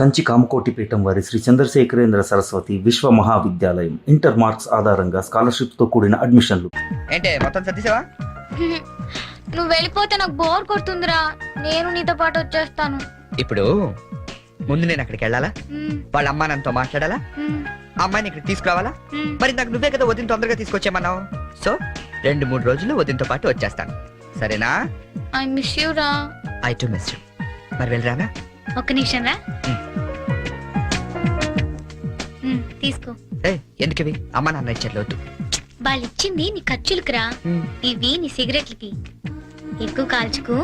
కంచి కామకోటి పీఠం వారి శ్రీ చంద్రశేఖరేంద్ర సరస్వతి విశ్వ మహావిద్యాలయం ఇంటర్ మార్క్స్ ఆధారంగా స్కాలర్షిప్తో కూడిన అడ్మిషన్లు. ఏంటే మొత్తం సర్దిసావా? నువ్వు వెళ్ళిపోతే నాకు బోర్ కొడుతుందిరా. నేను నీతో పాటు వచ్చేస్తాను. ఇప్పుడు ముందు నేను అక్కడికి వెళ్ళాలా? వాళ్ళ అమ్మా నాన్నతో మాట్లాడాలా? అమ్మాయిని ఇక్కడ తీసుకురావాలా? మరి నాకు నువ్వే కదా వదిన తొందరగా తీసుకొచ్చేమన్నావు. సో 2-3 రోజులు వదినతో పాటు వచ్చేస్తాను, సరేనా? ఐ మిస్ యూ రా. I to miss you. మరి వెళ్ళరానా? ఒక్క నిమిషం రా. తీసుకో. ఎందుకవి? అమ్మా నాన్న ఇచ్చారు, వద్దు. వాళ్ళు ఇచ్చింది నీ ఖర్చులకు రా, ఇవి నీ సిగరెట్లకి. ఎక్కువ కాల్చుకు.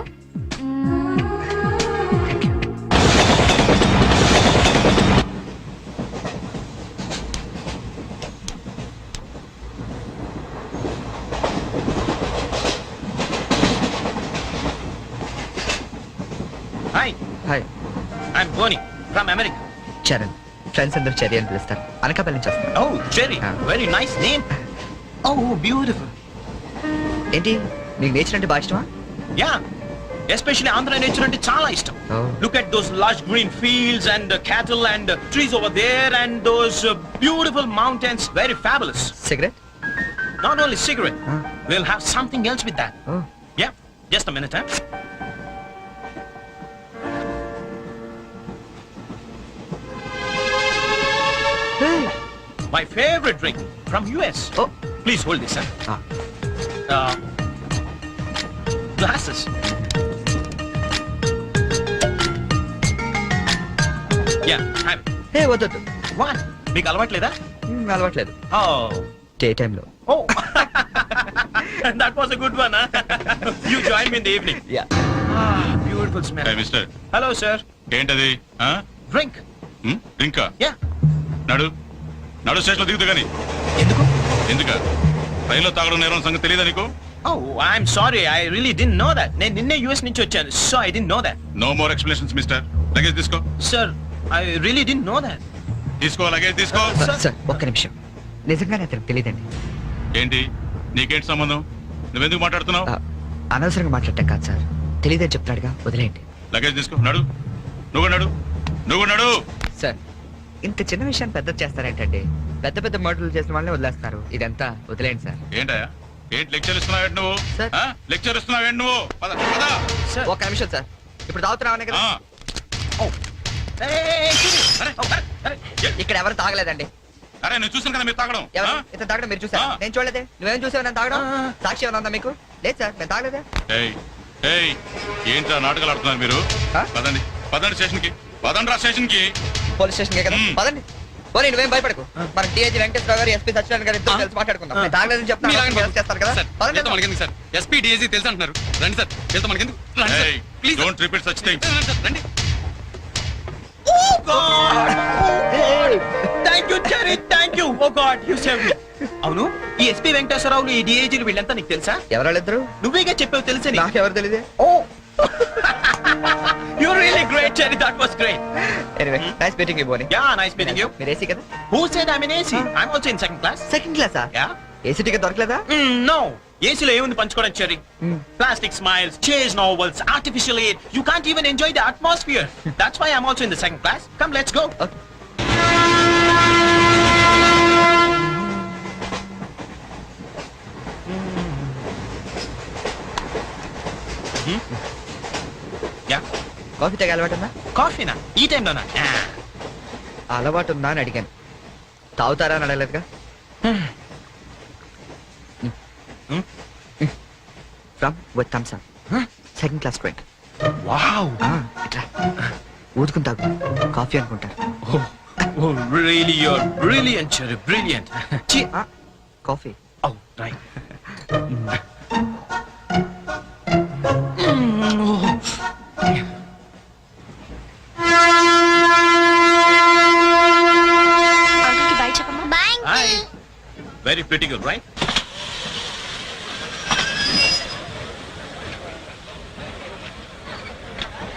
Hi hi, I'm Bonnie from America. Charan. Friends అందరూ చెర్రీ అని పిలుస్తారు. అనకాపల్లి నుంచి వస్తాను. Oh Cherry, very nice name. Oh beautiful. ఏంటి నీకు నేచర్ అంటే బాగా ఇష్టమా? యా, ఎస్పెషల్లీ ఆంధ్ర నేచర్ అంటే చాలా ఇష్టం. Look at those lush green fields and cattle and trees over there and those beautiful mountains, very fabulous. Cigarette? Not only cigarette, we'll have something else with that. Yeah, just a minute, huh? My favorite drink from US. Oh, please hold this, huh? Glasses. Yeah, have it. హే వద్దు. What? మీకు అలవాట్లేదా? అలవాట్లేదు. Oh. Day టైంలో. Oh. That was a good one, huh? You join me in the evening. Yeah. Ah, beautiful smell. Hey, mister. Hello, sir. ఏంటది? Drink. డ్రింకా? Yeah. నడు స్టేషన్లో దిగుతు కానీ. ఎందుకు? ఎందుక? రైల్లో తాగడం నేరం సంగతి తెలియదా నీకు? Oh, I'm sorry. I really didn't know that. నేను నిన్నే US నుంచి వచ్చాను, so I didn't know that. No more explanations mister. Luggage తీసుకో. Sir, I really didn't know that. తీసుకో, లగేజ్ తీసుకో. సార్ ఒక్క నిమిషం, నిజంగానే అతనికి తెలియదండి. ఏంటి నీకేంటి సంబంధం? నువ్వెందుకు మాట్లాడుతున్నావు? అనవసరంగా మాట్లాడటం కాదు సార్, తెలియదని చెప్తాడుగా, వదిలేయండి. లగేజ్ తీసుకో, నడు. నువ్వు నడు. సార్ ఇంత చిన్న విషయాన్ని పెద్ద చేస్తారేంటండి? పెద్ద పెద్ద మర్డర్లు చేసిన వాళ్ళని వదిలేస్తున్నారు. ఇదంతా వదిలేయండి సార్. ఏంటయ్యా? ఏంటి లెక్చర్ ఇస్తున్నావేంటి నువ్వు? సార్. లెక్చర్ ఇస్తున్నావేంటి నువ్వు? పద. Sir. ఒక్క నిమిషం సార్, ఇప్పుడు తాగుతున్నావనే కదా. Oh. Hey, ఇక్కడ ఎవరు తాగలేదండి. అరే నేను చూసాను కదా మీరు తాగడం. ఎవరు ఇతను తాగడం మీరు చూసారా? నేను చూడలేదే. నువ్వేం చూసావు నేను తాగడం? సాక్షి ఏమన్నా ఉందా మీకు? లేదు సార్, నేను తాగలేదే. ఏంట్రా నాటకాలు ఆడుతున్నారు మీరు? పదండి స్టేషన్ కి. పదండి స్టేషన్ కి. పోలీస్ స్టేషన్ కదా, పదండి. పోనీ నువ్వేం భయపడకు. మన డిఐజీ వెంకటేశ్వర గారు, ఎస్పీ సత్యనారాయణ గారు ఇద్దరు కలిసి మాట్లాడుకుందాం. నేను తాగలేదని చెప్తాను చేస్తారు కదా. మనకెందుకు సార్? ఎస్పీ డిఐజీ తెలుసు అంటున్నారు. రండి సార్, వెళ్తాం. మనకెందుకు? Please don't repeat such things. రండి. Oh God! Oh, thank you, Jerry. Thank you. Oh God, you saved me. అవును, ఈ ఎస్పీ వెంకటేశ్వరరావులు, ఈ డిఐజీలు వీళ్ళంతా నీకు తెలుసా? ఎవరాళ్ళిద్దరు? నువ్వేగా చెప్పావు తెలుసని. నాకెవరు తెలియదే. Oh. You're really great, Jerry. That was great. Anyway, nice meeting you, Bonnie. Yeah, nice meeting you. మీరు ఏసీ కదా? Who said I'm in AC? I'm also in second class. Second క్లాసా? Yeah. ఏసీ టికెట్ దొరకలేదా? No. ఏసీలో ఏముంది పంచుకోవడం, cherry? Plastic smiles, chase novels, artificial air. You can't even enjoy the atmosphere. That's why I'm also in the second class. Come, let's go. Okay. Yeah. Coffee తాగే అలవాటు ఉందా? కాఫీనా? ఈ టైంలోనా? అలవాటు ఉందా అని అడిగాను, తాగుతారా అని అడగలేదుగా. From with thumbs up, second class drink. Wow. ఇట్లా ఊదుకుని తాగు, కాఫీ అనుకుంటారు. Oh, really, you're brilliant, Cherry. Brilliant. Coffee. Oh, right. అంకుల్కి బై చెప్పమ్మా. Bye. Hi. Very pretty girl, right?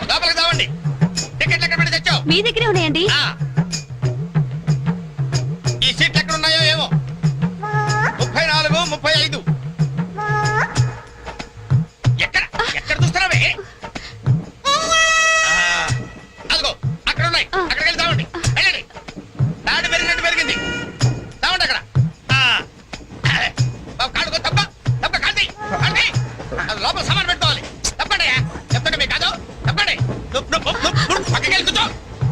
లోపలికి తావండి. టికెట్లు ఎక్కడ పెట్టి తెచ్చావు? మీ దగ్గరే ఉన్నాయండి. ఈ సీట్లు ఎక్కడ ఉన్నాయో ఏమో. 34, 35. ఎక్కడ చూస్తున్నావే? అదిగో అక్కడ ఉన్నాయి. అక్కడికి వెళ్ళి తావండి వెళ్ళండి. తాడు పెరిగినట్టు పెరిగింది, తావండి అక్కడ. బాబు కాడుకో, తప్ప తప్ప కాంతి కాంతి, అది లోపల సామాన్ పెట్టుకోవాలి. తప్పండి చెప్తాండి మీకు కాదు, తప్పండి. పక్కకి వెళ్ళి కూర్చో,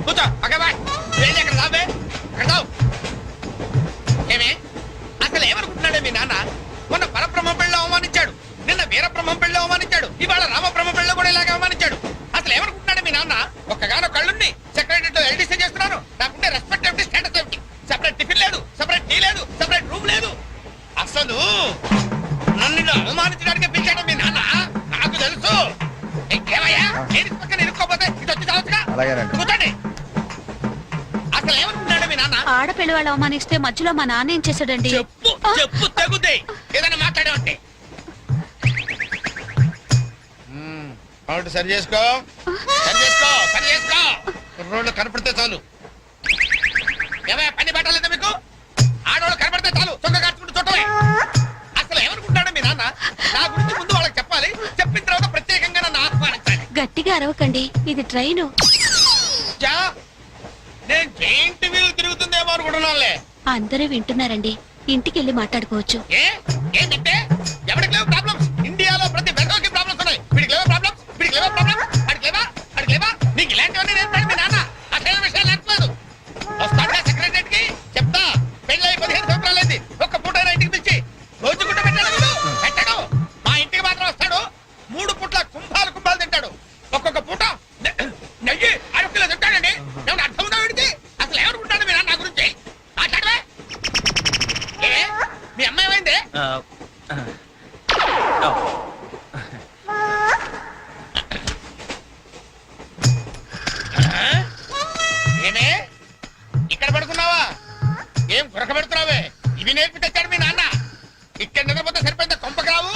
కూర్చో పక్క బాయ్. వెళ్ళి అక్కడ రాబే, అక్కడ తావు. ఏమే అసలు ఏమనుకుంటున్నాడే మీ నాన్న? మొన్న పరబ్రహ్మ పెళ్ళి అవమానించాడు, నిన్న వీరబ్రహ్మ పెళ్ళి అవమానించాడు, ఇవాళ రామబ్రహ్మ పెళ్ళి కూడా ఇలాగే అవమానించాడు. అసలు ఏమనుకుంటున్నాడే మీ నాన్న? ఒక్కగానో కళ్ళుండి సెక్రటరీతో ఎల్డీసీ చేస్తున్నాను, నాకుంటే రెస్పెక్ట్ ఏమిటి, స్టేటస్ ఏమిటి? సెపరేట్ టిఫిన్ లేదు, సెపరేట్ టీ లేదు, సెపరేట్ రూమ్ లేదు. అసలు నన్ను ఇలా అవమానించడానికి పిలిచాడు మీ నాన్న, నాకు తెలుసు. ఏమయ్యా లేడీస్ పక్కన ఇరుక్కోపోతే ఇటు వచ్చి చావచ్చుగా. కూర్చోండి. అసలు ఏమనుకుంటున్నాడు మీ నాన్న? ఆడపిల్ల వాళ్ళు అవమానిస్తే మధ్యలో మా నాన్న ఏం చేశాడండి? చెప్పు చెప్పు తెగుద్ది ఏదైనా మాట్లాడేవంటే. కాబట్టి సరి చేసుకో, సరి చేసుకో, సరి చేసుకో. రోడ్లు కనపడితే చాలు. ఏమయ్య పని పెట్టలేదా మీకు? ఆడవాళ్ళు కనపడితే చాలు చొక్క కాచుకుంటూ చూడటమే. అసలు ఏమనుకుంటాడు మీ నాన్న? నా గురించి ముందు వాళ్ళకి చెప్పాలి, చెప్పిన తర్వాత ప్రత్యేకంగా నన్ను ఆహ్వానించాలి. గట్టిగా అరవకండి, ఇది ట్రైన్. జా, నేను జైంట్ వీల్ తిరుగుతుందేమో అనుకుంటున్నానులే. అందరూ వింటున్నారండి, ఇంటికి వెళ్ళి మాట్లాడుకోవచ్చు. ఏంటంటే ఎవరికి లేవు ప్రాబ్లమ్స్? ఇండియాలో ప్రతి వెదోకి ప్రాబ్లమ్స్ ఉన్నాయి. వీడికి లేవా ప్రాబ్లమ్స్? వీడికి లేవా ప్రాబ్లమ్స్? అడిగి లేవా? అడిగి లేవా? నీకు ఇలాంటివన్నీ నేర్పాడు మీ నాన్న. అసలు విషయాలు నేర్పలేదు. వస్తాడా సెక్రటరీకి చెప్తా. పెళ్ళై 15 సంవత్సరాలైంది, ఒక్క పూట ఇంటికి పిలిచి రోజు గుట్ట పెట్టాడు. మా ఇంటికి మాత్రం వస్తాడు, 3 పూట్ల కుంభాలు కుంభాలు తింటాడు. ఒక్కొక్క పూట నెయ్యి 6 కిలో తింటాడండి. ఏమన్నా అర్థం ఉందా వీడికి? అసలు ఏమనుకుంటాడు మీ నాన్న నా గురించి? మాట్లాడవే. మీ అమ్మాయి ఏమైంది? ఏమే ఇక్కడ పడుకున్నావా? ఏం గురక పెడుతున్నావే? ఇవి నేర్పి తెచ్చాడు మీ నాన్న. ఇక్కడ నిద్రపోతే సరిపోయిందా? కొంపకి రావు,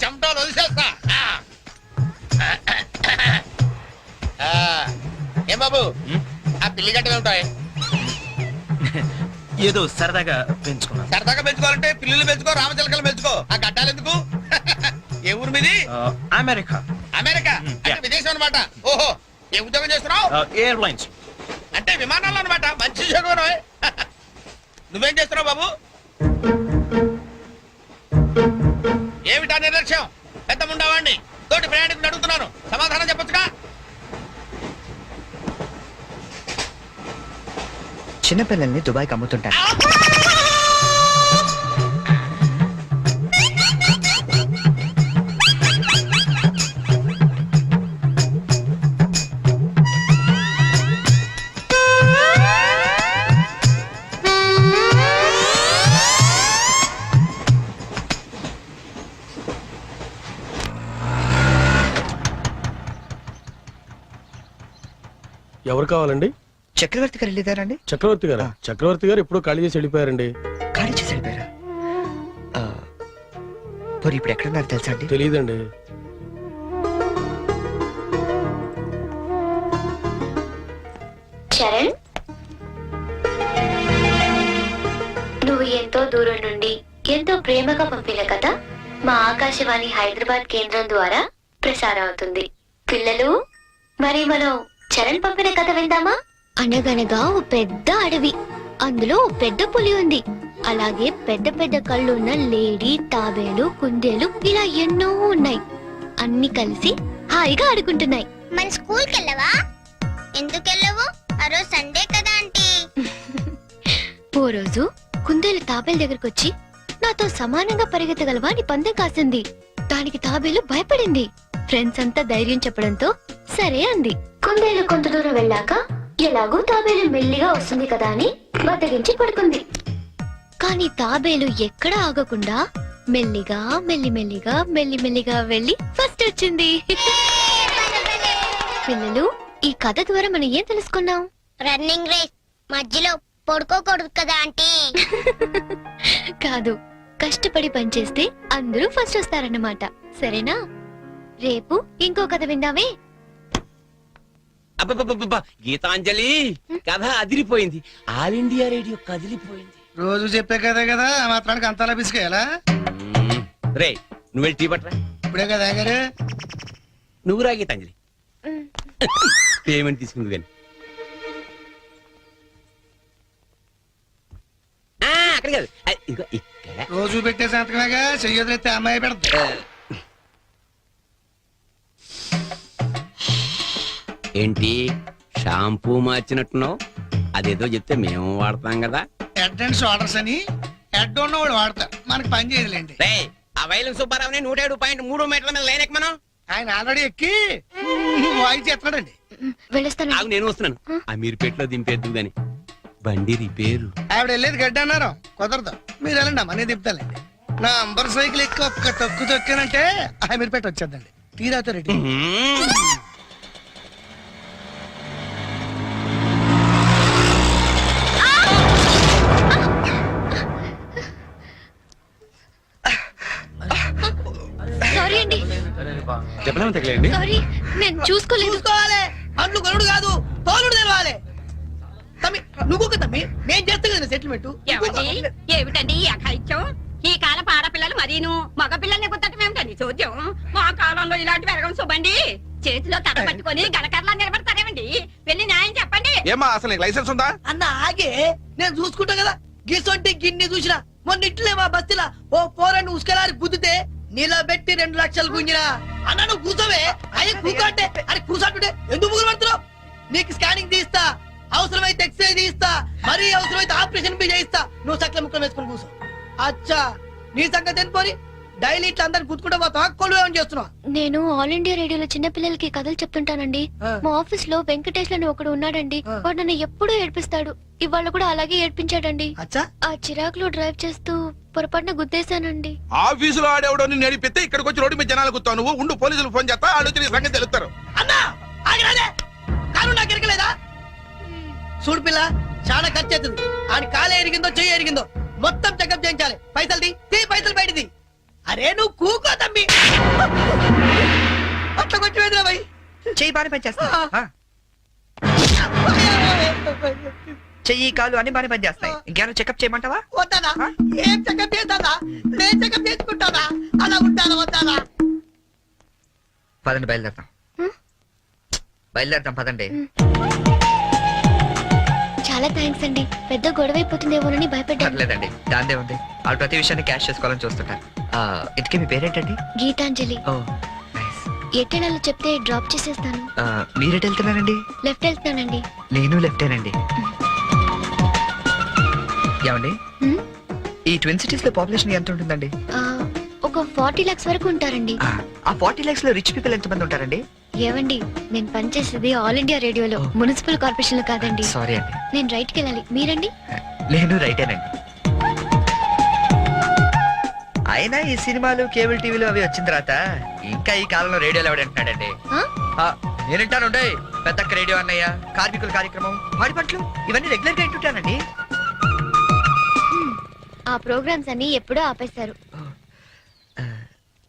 చెమటలు వదిలేస్తా. ఏం బాబు ఆ పిల్లి గడ్డలు ఉంటాయి? ఏదో సరదాగా పెంచుకున్నాను. సరదాగా పెంచుకోవాలంటే పిల్లులు పెంచుకో, రామచిలకలు పెంచుకో. ఆ గడ్డాలు ఎందుకు? ఏ ఊరు మీది? అమెరికా. అమెరికా అంటే విదేశం అనమాట. ఓహో, ఏ ఉద్యోగం చేస్తున్నావు? ఎయిర్లైన్స్. అంటే విమానాలు అనమాట. మంచి ఉద్యోగం. నువ్వేం చేస్తున్నావు బాబు? ఏమిటా నిర్లక్ష్యం? పెద్ద ఉండవాడిని తోటి ప్రయాణికుని అడుగుతున్నాను, సమాధానం చెప్పొచ్చుగా. చిన్నపిల్లల్ని దుబాయ్కి అమ్ముతుంటారు. ఎవరు కావాలండి? చక్రవర్తి గారు వెళ్ళేదారండి? చక్రవర్తి గారు? చక్రవర్తి గారు ఎప్పుడో ఖాళీ చేసి వెళ్ళిపోయారండి. ఖాళీ చేసి వెళ్ళిపోయారా? మరి ఇప్పుడు ఎక్కడున్నారు తెలుసా అండి? తెలియదండి. చరణ్, నువ్వు ఎంతో దూరం నుండి ఎంతో ప్రేమగా పంపిన కథ మా ఆకాశవాణి హైదరాబాద్ కేంద్రం ద్వారా ప్రసారం అవుతుంది. పిల్లలు, మరి మనం చరణ్ పంపిన కథ విందామా? అనగనగా ఓ పెద్ద అడవి, అందులో ఓ పెద్ద పులి ఉంది. అలాగే పెద్ద పెద్ద కళ్ళున్న లేడీ, తాబేలు, కుందేలు ఇలా ఎన్నో ఉన్నాయి. అన్ని కలిసి హాయిగా ఆడుకుంటున్నాయి. మన స్కూల్ కి వెళ్ళవా? ఎందుకు వెళ్ళవు? ఆ రోజు సండే కదా ఆంటీ. ఓ రోజు కుందేలు తాబేలు దగ్గరకు వచ్చి నాతో సమానంగా పరిగెత్తగలవా అని పందెం కాసింది. దానికి తాబేలు భయపడింది. ఫ్రెండ్స్ అంతా ధైర్యం చెప్పడంతో సరే అంది. కుందేలు కొంత దూరం వెళ్ళాక ఎలాగూ తాబేలు మెల్లిగా వస్తుంది కదా అని బద్దగించి పడుకుంది. కానీ తాబేలు ఎక్కడా ఆగకుండా మెల్లిగా మెల్లిమెల్లిగా మెల్లిమెల్లిగా వెళ్ళి ఫస్ట్ వచ్చింది. పిల్లలు, ఈ కథ ద్వారా మనం ఏం తెలుసుకున్నాం? రన్నింగ్ రేస్ మధ్యలో పడుకోకూడదు కదా ఆంటీ. కాదు, కష్టపడి పనిచేస్తే అందరూ ఫస్ట్ వస్తారన్నమాట. సరేనా? రేపు ఇంకో కథ విందామే. అబ్బబ్బబ్బబ్బ, గీతాంజలి కథ అదిరిపోయింది. ఆల్ ఇండియా రేడియో కదిలిపోయింది. రోజు చెప్పే కదే కదా, ఆ మాత్రానికి అంతలా పిసికేయాలా? రే, నువ్వు వెళ్ళి టీ పట్టరా. ఇప్పుడే కదా గారు. నువ్వు రా గీతాంజలి. పేమెంట్ తీసుకుంది కానీ అక్కడ కాదు ఇదిగో ఇక్కడ రోజు పెట్టే సంతకమేగా చెయ్యొదిలేస్తే అమ్మాయి పెడతా ఏంటి షాంపూ మార్చినట్టున్నావు అదేదో చెప్తే మేము వాడతాం కదా. హెడ్ అండ్ షోల్డర్స్ అని హెడ్ ఉన్నవాడు వాడతారు మనకి పని చేయదులేండి. రే ఆ వైలం సుబ్బారావుని 107.3 మీటర్ల మీద లేనెక్కమను. ఆయన ఆల్రెడీ ఎక్కి వాయిస్ చేస్తున్నాడండి. వెళ్ళొస్తాను ఆగు నేను వస్తున్నాను. అమీర్పేటలో దింపేద్దు గాని బండి రిపేరు. ఆవిడ వెళ్ళేది గడ్డి అన్నారు కుదరదు. మీరు వెళ్ళండి అమ్మా నేను దింపుతానండి. నా అంబర్ సైకిల్ ఎక్కి ఒక్క తొక్కు తొక్కానంటే మీరు పెట్టి వచ్చేద్దండి. తీరాతో రెడ్డి. సారీ అండి, చెప్పలేము తగలేండి. సారీ నేను చూసుకోలేదు. చూసుకోవాలి అండ్లు కొనుడు కాదు తోలుడు తెలవాలి. తమ్మి నువ్వు తమ్మి నేను చేస్తా కదా సెటిల్మెంట్. ఏమిటండి ఈ అఘాయిత్యం? ఈ కాలం ఆడపిల్లలు మరీను మగ పిల్లల్ని గుర్తటం ఏమిటండి చూద్దాం. మా కాలంలో ఇలాంటి వెరగం చూబండి. చేతిలో కథ పట్టుకొని గణకర్లా నిలబడతారేమండి? వెళ్ళి న్యాయం చెప్పండి. ఏమా అసలు లైసెన్స్ ఉందా అన్న? ఆగే నేను చూసుకుంటా కదా. గిసొంటి గిన్ని చూసినా మొన్న ఇట్లే మా బస్తీలా ఓ పోరని ఉసుకలారి గుద్దితే నిలబెట్టి 2 లక్షలు గుంజినా. అన్న నువ్వు కూర్చోవే. అయ్యి కూకంటే అని కూర్చోంటుంటే ఎందుకు ముగ్గురు పడుతున్నావు? నీకు స్కానింగ్ తీస్తా, అవసరమైతే ఎక్స్రే తీస్తా, మరీ అవసరమైతే ఆపరేషన్ బి చేయిస్తా. నువ్వు చక్కల ముక్కలు వేసుకుని కూర్చో. అచ్చా నీ సంగతి ఎందుకోని డైలీ ఇట్లా అందరు గుర్తుకుంటా పోతా కొలువేమని చేస్తున్నావు. నేను ఆల్ ఇండియా రేడియోలో చిన్న పిల్లలకి కథలు చెప్తుంటానండి. మా ఆఫీస్ లో వెంకటేష్ అని ఒకడు ఉన్నాడండి. వాడు నన్ను ఎప్పుడూ ఏడ్పిస్తాడు. ఇవాళ కూడా అలాగే ఏడ్పించాడండి. అచ్చా ఆ చిరాకులో డ్రైవ్ చేస్తూ పొరపాటున గుద్దేశానండి. ఆఫీసులో ఆడేవాడు నడిపితే ఇక్కడికి వచ్చి రోడ్డు మీద జనాలు గుర్తావు. నువ్వు ఉండు పోలీసులు ఫోన్ చేస్తా ఆలోచన సంగతి తెలుస్తారు. అన్నా ఆగిరాదే కారు నాకు ఎరగలేదా? చూడు పిల్ల చాలా ఖర్చు అవుతుంది. ఆడి కాలు ఎరిగిందో చెయ్యి ఎరిగిందో మొత్తం చెకప్ చేయించాలి. పైసలు తీ పైసలు బయటది. అరే నువ్వు కూకో తమ్మి. అట్లా కొంచెం ఎదురా భయ్. చెయ్యి బాగానే పనిచేస్తా. చెయ్యి కాలు అన్ని బాగానే పనిచేస్తాయి. ఇంకేమైనా చెకప్ చేయమంటావా? వద్దానా? ఏం చెకప్ చేస్తానా? నేను చెకప్ చేసుకుంటానా? అలా ఉంటానా వద్దానా? పదండి బయలుదేరతాం. బయలుదేరతాం పదండి. చాలా థ్యాంక్స్ అండి. పెద్ద గొడవైపోతుందేమోనని భయపడ్డాను. పర్లేదండి, దాందే ఉంది. వాళ్ళు ప్రతి విషయాన్ని క్యాష్ చేసుకోవాలని చూస్తుంటారు. ఇంతకీ మీ పేరేంటండి? గీతాంజలి. ఓ నైస్. ఎట్టెళ్ళాలో చెప్తే డ్రాప్ చేసేస్తాను. మీరెటు వెళ్తున్నారండి? లెఫ్ట్ వెళ్తానండి. నేను లెఫ్టేనండి. ఏమండి హ్మ్? ఈ ట్విన్ సిటీస్ లో పాపులేషన్ ఎంత ఉంటుందండి? ఒక 40 lakhs వరకు ఉంటారండి. ఆ 40 lakhs లో రిచ్ పీపుల్ ఎంత మంది ఉంటారండి? ఏవండి నేను పనిచేసేది ఆల్ ఇండియా రేడియోలో, మున్సిపల్ కార్పొరేషన్ లో కాదండి. సారీ అండి. నేను రైట్కి వెళ్ళాలి. మీరండి? నేను రైటేనండి. అయినా ఈ సినిమాలు కేబుల్ టీవీలు అవి వచ్చిన తర్వాత ఇంకా ఈ కాలంలో రేడియోలు ఎవడంటున్నాడండి? నేనంటాను పెద్దక్క రేడియో అన్నయ్య, కార్మికుల కార్యక్రమం, పాడి పంటలు ఇవన్నీ రెగ్యులర్ గా వింటుంటానండి. ఆ ప్రోగ్రామ్స్ అన్ని ఎప్పుడో ఆపేశారు.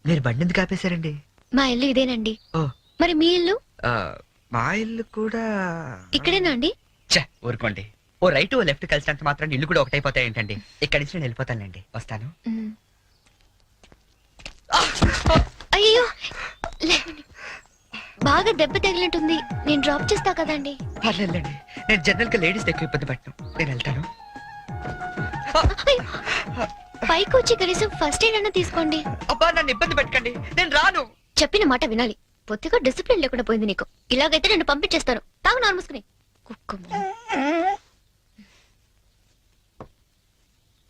మీరు బండి ఎందుకు ఆపేశారండి? మా ఇల్లు ఇదేనండి. ఓ మరి మీ ఇల్లు? మా ఇల్లు కూడా ఇక్కడేనా అండి? ఊరుకోండి. ఓ రైట్ ఓ లెఫ్ట్ కలిసినంత మాత్రం ఇల్లు కూడా ఒకటైపోతాయి ఏంటండి? ఇక్కడి నుంచి నేను వెళ్ళిపోతానండి. వస్తాను. అయ్యో లేవండి. బాగా దెబ్బ తగిలినట్టుంది. నేను డ్రాప్ చేస్తా కదండి. పర్లేదండి, నేను జనరల్ గా లేడీస్ ఎక్కువ ఇబ్బంది పట్టను. నేను వెళ్తాను. పైకి వచ్చి కనీసం ఫస్ట్ ఎయిడ్ అన్న తీసుకోండి. అబ్బా నన్ను ఇబ్బంది పెట్టకండి, నేను రాను. చెప్పిన మాట వినాలి. పొత్తిగా డిసిప్లిన్ లేకుండా పోయింది నీకు. ఇలాగైతే నేను పంపించేస్తాను. తాగు నార్మల్సుకుని కుక్క.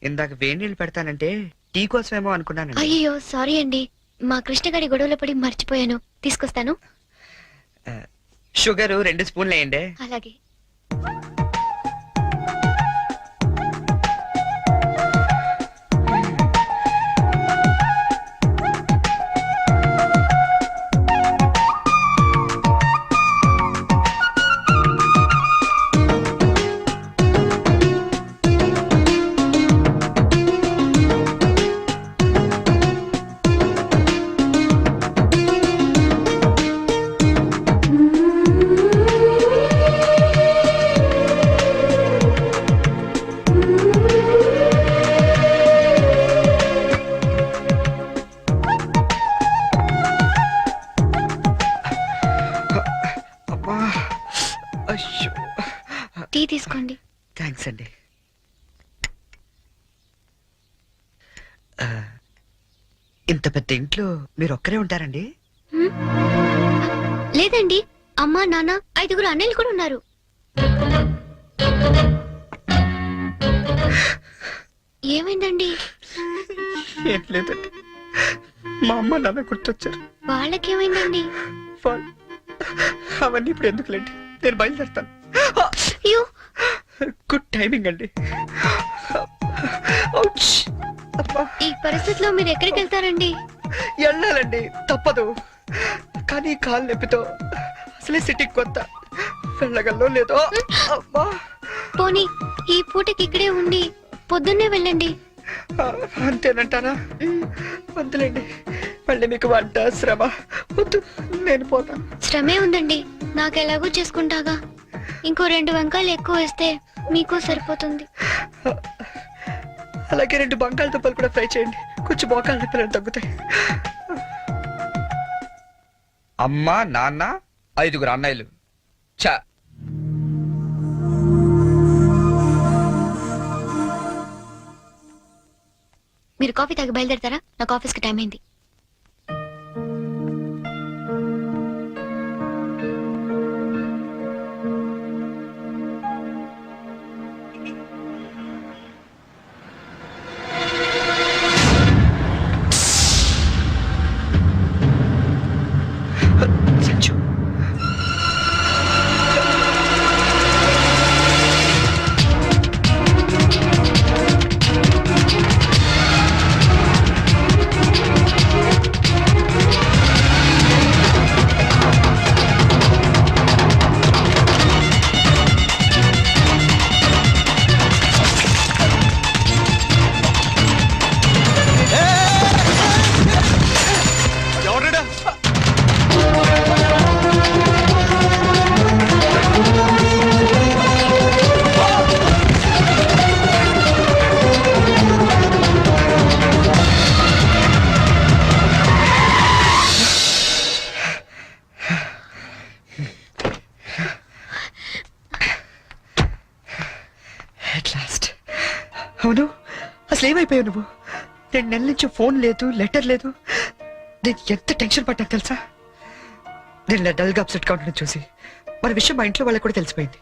ఇందాక వేడి నీళ్ళు పెడతానంటే టీ కోసమేమో అనుకున్నాను. అయ్యో సారీ అండి. మా కృష్ణగాడి గొడవలో పడి మర్చిపోయాను. తీసుకొస్తాను. షుగర్ 2 స్పూన్లు వేయండి. అలాగే. టీ తీసుకోండి. థ్యాంక్స్ అండి. ఇంత పెద్ద ఇంట్లో మీరు ఒక్కరే ఉంటారండి? లేదండి, అమ్మా నాన్న 5 అన్నయ్యలు కూడా ఉన్నారు. ఏమైందండి? ఏం లేదండి, మా అమ్మ నాన్న గుర్తొచ్చారు. వాళ్ళకేమైందండి? అవన్నీ ఇప్పుడు ఎందుకులేండి, నేను బయలుదేరుతాను. అయ్యో, గుడ్ టైమింగ్ అండి. ఈ పరిస్థితిలో మీరు ఎక్కడికి వెళ్తారండి? వెళ్ళాలండి, తప్పదు. కానీ కాలు నొప్పితో అసలే సిటీకి కొత్త, వెళ్ళగల్లో లేదో. అమ్మా, పోనీ ఈ పూటకి ఇక్కడే ఉండి పొద్దున్నే వెళ్ళండి. అంతేనంటారా? వద్దులేండి, మళ్ళీ మీకు వంట శ్రమ వద్దు, నేను పోతాను. శ్రమే ఉందండి, నాకు ఎలాగో చేసుకుంటాగా. ఇంకో 2 వంకాయలు ఎక్కువ వేస్తే మీకు సరిపోతుంది. అలాగే 2 బంగాళదుంపలు కూడా ఫ్రై చేయండి, కొంచెం మోకాలు నొప్పులు తగ్గుతాయి. అమ్మా నాన్న 5 అన్నయ్యలు. చా, మీరు కాఫీ తాగి బయలుదేరతారా? నాకు ఆఫీస్కి టైం అయింది. సంచు, అవును, అసలు ఏమైపోయావు నువ్వు? 2 నెలల నుంచి ఫోన్ లేదు, లెటర్ లేదు. నేను ఎంత టెన్షన్ పడ్డా తెలుసా? నేను డల్ గా అప్సెట్ గా ఉండడం చూసి మన విషయం మా ఇంట్లో వాళ్ళకి కూడా తెలిసిపోయింది.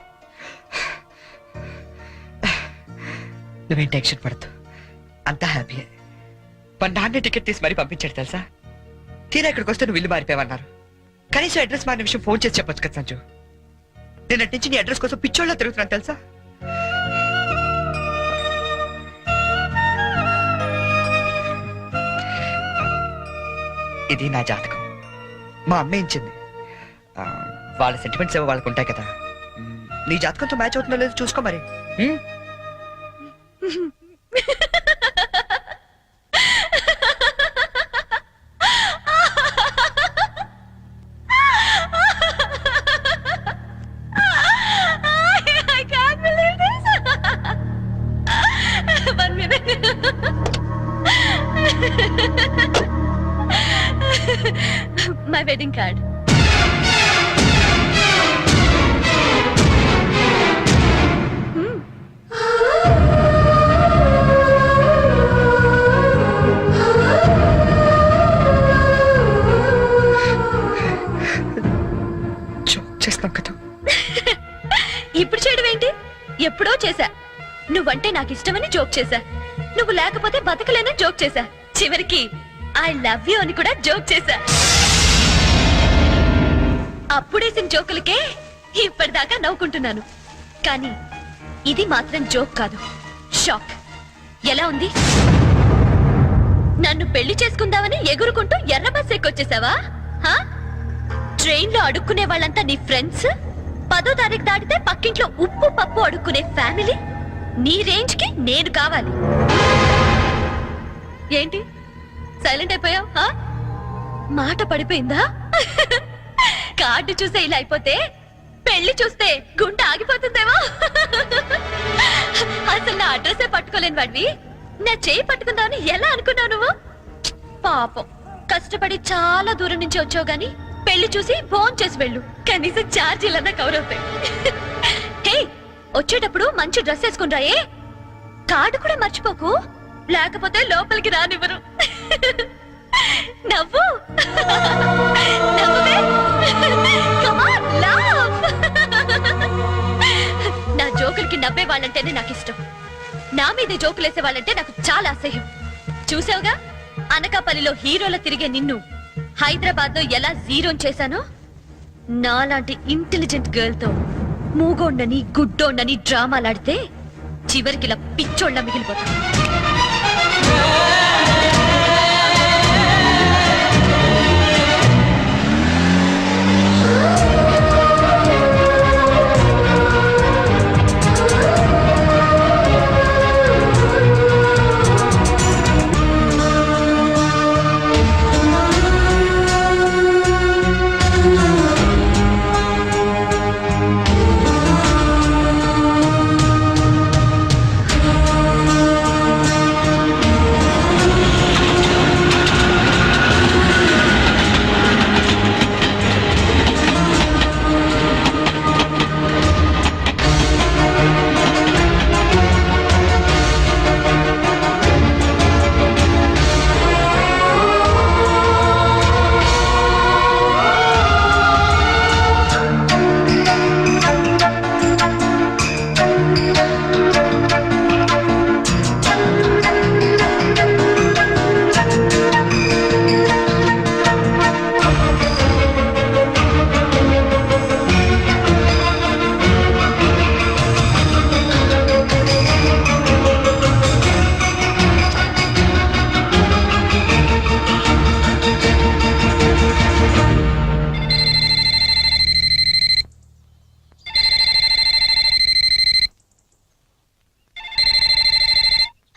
నువ్వేం టెన్షన్ పడద్దు, అంతా హ్యాపీయే. మా నాన్న టికెట్ తీసి మరీ పంపించాడు తెలుసా? తీరా ఇక్కడికి వస్తే నువ్వు ఇల్లు మారిపోయావన్నారు. కనీసం అడ్రస్ మారిన విషయం ఫోన్ చేసి చెప్పొచ్చు కదా సంజు. నేను అటు నుంచి నీ అడ్రస్ కోసం పిచ్చోళ్ళ తిరుగుతున్నాను తెలుసా? ఇది నా జాతకం, మా అమ్మ ఇచ్చింది. వాళ్ళ సెంటిమెంట్స్ ఏవో వాళ్ళకు ఉంటాయి కదా. నీ జాతకంతో మ్యాచ్ అవుతుందో లేదో చూసుకో మరి. My wedding card. చేస్తాం కదా. ఇప్పుడు చేయడం ఏంటి? ఎప్పుడో చేశా. నువ్వంటే నాకు ఇష్టమని జోక్ చేశా. నువ్వు లేకపోతే బతకలేనని జోక్ చేశా. చివరికి ఐ లవ్ యూ అని కూడా జోక్ చేశా. అప్పుడేసిన జోకులకే ఇప్పటిదాకా నవ్వుకుంటున్నాను. కానీ ఇది మాత్రం జోక్ కాదు, షాక్. ఎలా ఉంది? నన్ను పెళ్లి చేసుకుందామని ఎగురుకుంటూ ఎర్ర బస్ ఎక్కొచ్చేసావా? ట్రైన్ లో అడుక్కునే వాళ్ళంతా నీ ఫ్రెండ్స్, 10వ తారీఖు దాటితే పక్కింట్లో ఉప్పు పప్పు అడుక్కునే ఫ్యామిలీ. నీ రేంజ్ కి నేను కావాలి. ఏంటి సైలెంట్ అయిపోయావు? మాట పడిపోయిందా? కార్డు చూసే ఇలా అయిపోతే పెళ్లి చూస్తే గుండె ఆగిపోతుందేమో. అసలు నా అడ్రస్సే పట్టుకోలేని వాడివి నా చేయి పట్టుకుందామని ఎలా అనుకున్నావు నువ్వు? పాపం, కష్టపడి చాలా దూరం నుంచి వచ్చావు గాని పెళ్లి చూసి ఫోన్ చేసి వెళ్ళు, కనీసం ఛార్జీలన్నా కవర్ అవుతాయి. హే, వచ్చేటప్పుడు మంచి డ్రెస్ వేసుకుని రాయే. కార్డు కూడా మర్చిపోకు. లేకపోతే లోపలికి రానివ్వరు. నవ్వు నవ్వువే. Come on, laugh. నా జోకులకి నవ్వే వాళ్ళంటేనే నాకు ఇష్టం. నా మీద జోకులేసే వాళ్ళంటే నాకు చాలా అసహ్యం. చూసావుగా అనకాపల్లిలో హీరోల తిరిగే నిన్ను హైదరాబాద్ లో ఎలా జీరో చేశానో. నాలాంటి ఇంటెలిజెంట్ గర్ల్ తో మూగోండని గుడ్డోండని డ్రామాలాడితే చివరికి ఇలా పిచ్చోళ్ళ మిగిలిపోతా.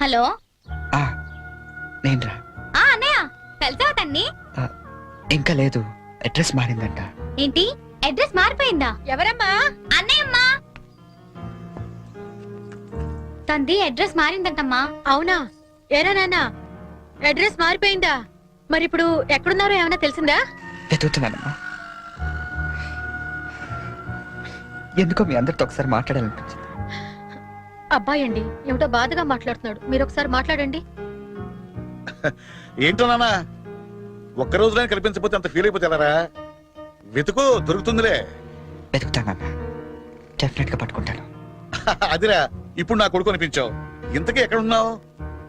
హలో నేనురా. అన్నయ్య కలిసావా తన్ని? ఇంకా లేదు, అడ్రస్ మారిందంట. ఏంటి అడ్రస్ మారిపోయిందా? ఎవరమ్మా? అన్నయ్యమ్మా తంది అడ్రస్ మారిందంటమ్మా. అవునా? ఏరా నాన్న, అడ్రస్ మారిపోయిందా? మరి ఇప్పుడు ఎక్కడున్నారో ఏమైనా తెలిసిందా? వెతుకుతున్నానమ్మా. ఎందుకో మీ అందరితో ఒకసారి మాట్లాడాలనిపించింది. అబ్బాయి అండి ఏమిటో బాధగా మాట్లాడుతున్నాడు, మీరు ఒకసారి మాట్లాడండి. ఏంటో నాన్న ఒక్క రోజులైనా కనిపించకపోతే అంత ఫీల్ అయిపోతే ఎలారా? వెతుకు, దొరుకుతుందిలే. వెతుకుతానన్నా, డెఫినెట్ గా పట్టుకుంటాను. అదిరా, ఇప్పుడు నా కొడుకు అనిపించావు. ఇంతకీ ఎక్కడ ఉన్నావు?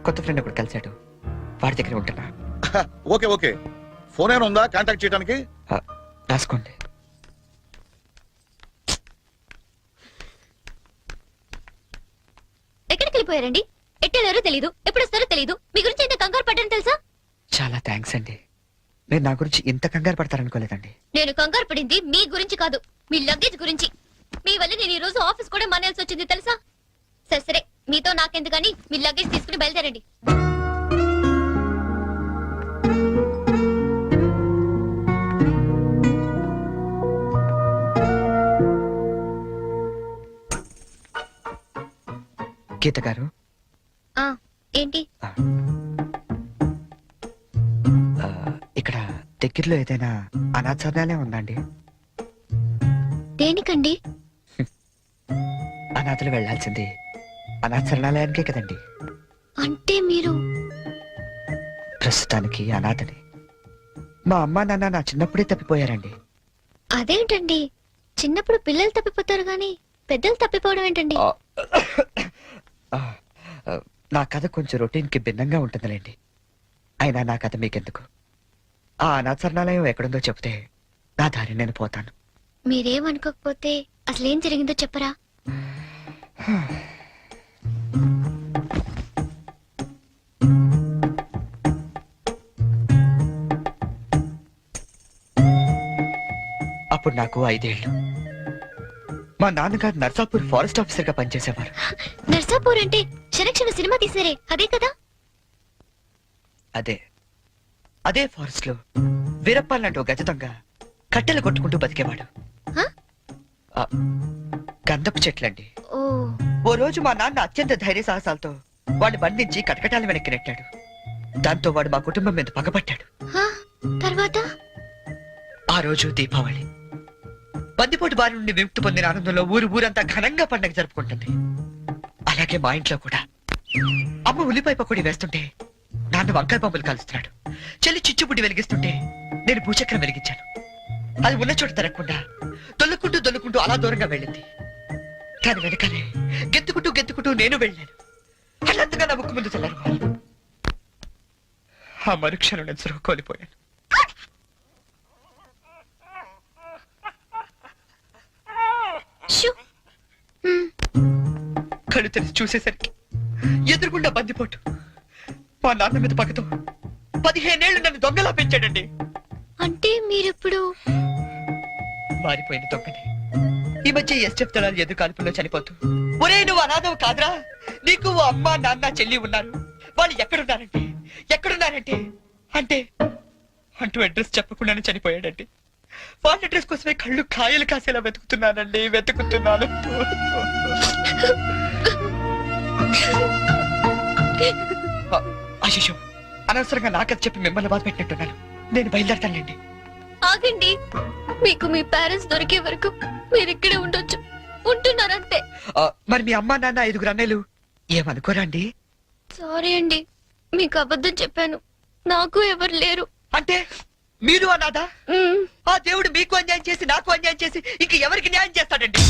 కొత్త ఫ్రెండ్ ఒకటి కలిశాడు, వాడి దగ్గర ఉంటున్నా. ఓకే ఓకే, ఫోన్ ఏమైనా ఉందా కాంటాక్ట్ చేయడానికి? రాసుకోండి. ఎక్కడికి వెళ్ళిపోయారండి? ఎట్టెళ్ళారో తెలీదు, ఎప్పుడు వస్తారో తెలీదు. మీ గురించి ఎంత కంగారు పడ్డాను తెలుసా? చాలా థ్యాంక్స్ అండి. మీరు నా గురించి ఇంత కంగారు పడతారనుకోలేదండి. నేను కంగారు పడింది మీ గురించి కాదు, మీ లగేజ్ గురించి. మీ వల్ల నేను ఈ రోజు ఆఫీస్ కూడా మానేయాల్సి వచ్చింది తెలుసా? సరే సరే, మీతో నాకెందుకని మీ లగేజ్ తీసుకుని బయలుదేరండి. గీత గారు, ఏంటి? ఇక్కడ దగ్గరలో ఏదైనా అనాథాలయం ఉందండి? దేనికండి? అనాథలు వెళ్లాల్సింది అనాథరణాలయానికే కదండి. అంటే మీరు ప్రస్తుతానికి అనాథని. మా అమ్మా నాన్న నా చిన్నప్పుడే తప్పిపోయారండి. అదేంటండి, చిన్నప్పుడు పిల్లలు తప్పిపోతారు గాని పెద్దలు తప్పిపోవడం ఏంటండి? నా కథ కొంచెం రొటీన్ కి భిన్నంగా ఉంటుందిలేండి. అయినా నా కథ మీకెందుకు? ఆ అనాథరణాలయం ఎక్కడుందో చెప్తే నా దారి నేను పోతాను. మీరేమనుకోకపోతే అసలేం జరిగిందో చెప్పరా? అప్పుడు నాకు 5 ఏళ్ళు. మా నాన్నగారు నర్సాపూర్ ఫారెస్ట్ ఆఫీసర్ గా పనిచేసేవారు. నర్సాపూర్ అంటే క్షణక్షణ సినిమా తీసారే అదే కదా? అదే ఫారెస్ట్ లో వీరప్పలాంటి ఓ గజ దొంగ కట్టెలు కొట్టుకుంటూ బతికేవాడు. గంధపు చెట్లండి. ఓ రోజు మా నాన్న అత్యంత ధైర్య సాహసాలతో వాడిని బంధించి కటకటాల వెనక్కి నెట్టాడు. దాంతో వాడు మా కుటుంబం మీద పగబట్టాడు. తర్వాత ఆ రోజు దీపావళి. బందిపోటు బారి నుండి విముక్తి పొందిన ఆనందంలో ఊరంతా ఘనంగా పండగ జరుపుకుంటుంది. అలాగే మా ఇంట్లో కూడా అమ్మ ఉల్లిపాయ పకోడీ వేస్తుంటే నాన్న వంకాయ పంపులు కాలుస్తున్నాడు. చెల్లి చిచ్చుబుడ్డి వెలిగిస్తుంటే నేను భూచక్రం వెలిగించాను. అది ఉన్న చోట తిరగకుండా దొల్లుకుంటూ అలా దూరంగా వెళ్ళింది. దాని వెనకాలే గెత్తుకుంటూ నేను వెళ్ళాను. అన్నంతగా నా ముక్కు ముందు తెల్లారు. ఆ మరుక్షణం నేను సురుగు కోల్పోయాను. షూ. కళ్ళు తెరిచి చూసేసరికి ఎదురుగుండా బందిపోటు. మా నాన్న మీద పక్కతో 15 ఏళ్ళు నన్ను దొంగలా పెంచాడండి. అంటే మీరిప్పుడు మారిపోయిన దొంగని. ఈ మధ్య ఎస్టెప్ దళాలు ఎదురు కాల్పుల్లో చనిపోతూ, ఒరే నువ్వు అనాథవు కాదురా, నీకు ఓ అమ్మ నాన్న చెల్లి ఉన్నారు, వాళ్ళు ఎక్కడున్నారంటే అంటే అంటూ అడ్రస్ చెప్పకుండానే చనిపోయాడండి. వాళ్ళ అడ్రస్ కోసమే కళ్ళు కాయలు కాసేలా వెతుకుతున్నాను. అశిషు, అనవసరంగా నాకది చెప్పి మిమ్మల్ని బాధ పెట్టినట్టున్నాను. నేను బయలుదేరతానండి. ఆగండి. మీకు మీ పేరెంట్స్ దొరికే వరకు మీరు ఇక్కడే ఉండొచ్చు. ఉంటున్నారంతే. మరి మీ అమ్మ నాన్న 5 అన్నయ్యలు ఏమనుకోరండి? సారీ అండి, మీకు అబద్ధం చెప్పాను. నాకు ఎవరు లేరు. అంటే మీరు అనాథా? ఆ దేవుడు మీకు అన్యాయం చేసి నాకు అన్యాయం చేసి ఇంక ఎవరికి న్యాయం చేస్తాడండి?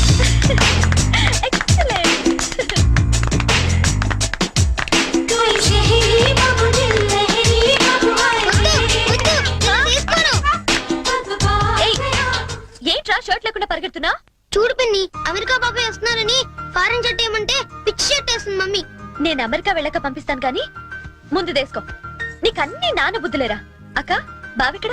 ఏంట్రా షర్ట్ లేకుండా పరిగెడుతున్నా? చూడు పిన్ని, అమెరికా బాబాయ్ వస్తున్నారని ఫారెన్ షర్ట్ ఏమంటే పిచ్చి షర్ట్ వేస్తుంది మమ్మీ. నేను అమెరికా వెళ్ళక పంపిస్తాను కానీ ముందు దేసుకో. నీకన్నీ నాన్న బుద్ధులేరా? అక్క బావిక్కడ